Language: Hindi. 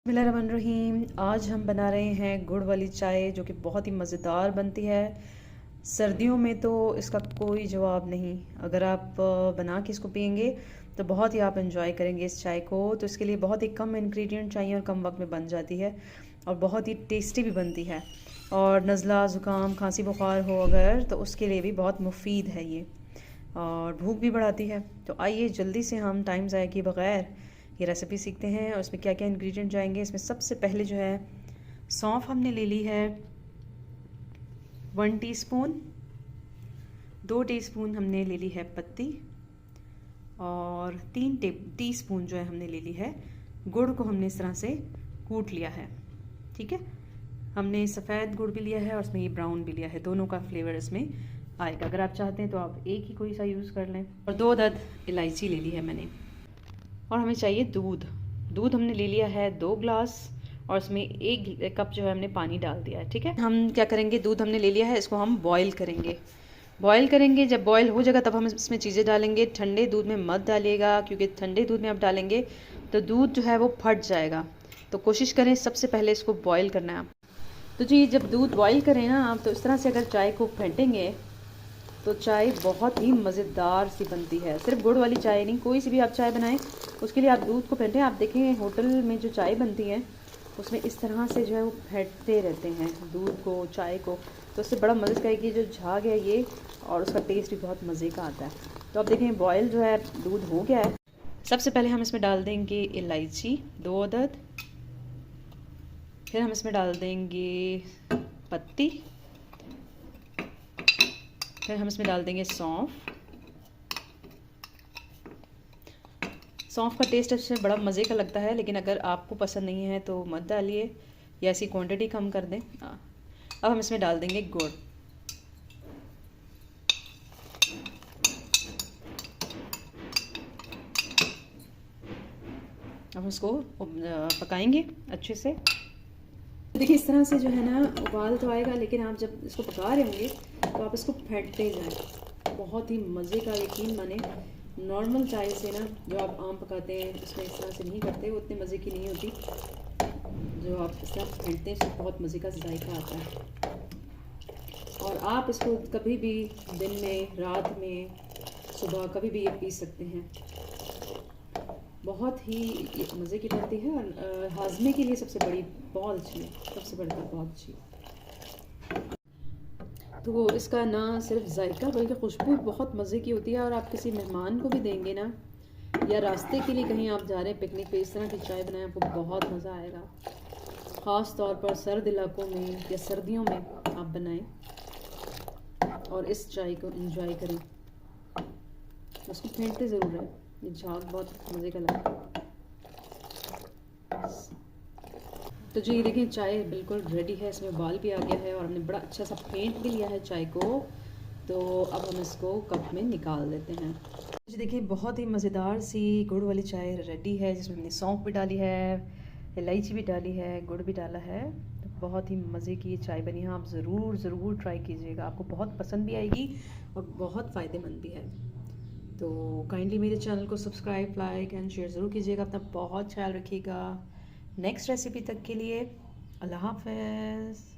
बिस्मिल्लाहिर्रहमानिर्रहीम। आज हम बना रहे हैं गुड़ वाली चाय जो कि बहुत ही मज़ेदार बनती है। सर्दियों में तो इसका कोई जवाब नहीं। अगर आप बना के इसको पियेंगे तो बहुत ही आप इंजॉय करेंगे इस चाय को। तो इसके लिए बहुत ही कम इंग्रेडिएंट चाहिए और कम वक्त में बन जाती है और बहुत ही टेस्टी भी बनती है। और नज़ला ज़ुकाम खांसी बुखार हो अगर तो उसके लिए भी बहुत मुफीद है ये, और भूख भी बढ़ाती है। तो आइए जल्दी से हम टाइम ज़ाया किए बगैर ये रेसिपी सीखते हैं और इसमें क्या क्या इंग्रेडिएंट जाएंगे। इसमें सबसे पहले जो है सौंफ हमने ले ली है 1 टीस्पून, 2 टीस्पून हमने ले ली है पत्ती, और 3 टीस्पून जो है हमने ले ली है गुड़ को हमने इस तरह से कूट लिया है। ठीक है, हमने सफ़ेद गुड़ भी लिया है और इसमें ये ब्राउन भी लिया है, दोनों का फ्लेवर इसमें आएगा। अगर आप चाहते हैं तो आप एक ही कोई सा यूज़ कर लें। और 2 अदद इलायची ले ली है मैंने। और हमें चाहिए दूध हमने ले लिया है 2 ग्लास, और इसमें 1 कप जो है हमने पानी डाल दिया है। ठीक है, हम क्या करेंगे, दूध हमने ले लिया है, इसको हम बॉईल करेंगे। जब बॉईल हो जाएगा तब हम इसमें चीज़ें डालेंगे। ठंडे दूध में मत डालिएगा, क्योंकि ठंडे दूध में आप डालेंगे तो दूध जो है वो फट जाएगा। तो कोशिश करें सबसे पहले इसको बॉईल करना है आप। तो जी जब दूध बॉईल करें ना आप, तो इस तरह से अगर चाय को फेंटेंगे तो चाय बहुत ही मज़ेदार सी बनती है। सिर्फ गुड़ वाली चाय नहीं, कोई सी भी आप चाय बनाएं उसके लिए आप दूध को फेंटें। आप देखेंगे होटल में जो चाय बनती है उसमें इस तरह से जो है वो फेंटते रहते हैं दूध को, चाय को, तो उससे बड़ा मज़े का है कि जो झाग है ये, और उसका टेस्ट भी बहुत मज़े का आता है। तो आप देखें बॉयल जो है दूध हो गया है। सबसे पहले हम इसमें डाल देंगे इलायची 2 अदद, फिर हम इसमें डाल देंगे पत्ती, फिर हम इसमें डाल देंगे सौंफ का टेस्ट इससे बड़ा मज़े का लगता है, लेकिन अगर आपको पसंद नहीं है तो मत डालिए या ऐसी क्वांटिटी कम कर दें। अब हम इसमें डाल देंगे गुड़। अब हम इसको पकाएंगे अच्छे से। देखिए इस तरह से जो है ना उबाल तो आएगा, लेकिन आप जब इसको पका रहे होंगे तो आप इसको फेंटते जाएं। बहुत ही मज़े का, यकीन माने नॉर्मल चाय से ना जो आप आम पकाते हैं उसमें इस तरह से नहीं करते, वो उतने मज़े की नहीं होती। जो आप इस तरह फेंटते हैं उसमें बहुत मज़े का जायका आता है। और आप इसको कभी भी दिन में, रात में, सुबह कभी भी ये पी सकते हैं। बहुत ही मज़े की बनती है और हाजमे के लिए सबसे बड़ी बहुत अच्छी है, सबसे बढ़कर बहुत अच्छी। तो इसका ना सिर्फ जायका बल्कि खुशबू बहुत मज़े की होती है। और आप किसी मेहमान को भी देंगे ना, या रास्ते के लिए कहीं आप जा रहे हैं पिकनिक पे, इस तरह की चाय बनाएं, आपको बहुत मज़ा आएगा। ख़ास तौर पर सर्द इलाकों में या सर्दियों में आप बनाएं और इस चाय को इंजॉय करें। उसको फेंटते ज़रूर है, ये झाग बहुत मज़े का लगता है। तो जी देखिए चाय बिल्कुल रेडी है, इसमें उबाल भी आ गया है और हमने बड़ा अच्छा सा फेंट भी लिया है चाय को। तो अब हम इसको कप में निकाल देते हैं। जी देखिए बहुत ही मज़ेदार सी गुड़ वाली चाय रेडी है, जिसमें हमने सौंफ भी डाली है, इलायची भी डाली है, गुड़ भी डाला है। तो बहुत ही मज़े की ये चाय बनी है। आप ज़रूर ट्राई कीजिएगा, आपको बहुत पसंद भी आएगी और बहुत फ़ायदेमंद भी है। तो काइंडली मेरे चैनल को सब्सक्राइब, लाइक एंड शेयर ज़रूर कीजिएगा। अपना बहुत ख्याल रखिएगा। नेक्स्ट रेसिपी तक के लिए अल्लाह हाफ़िज़।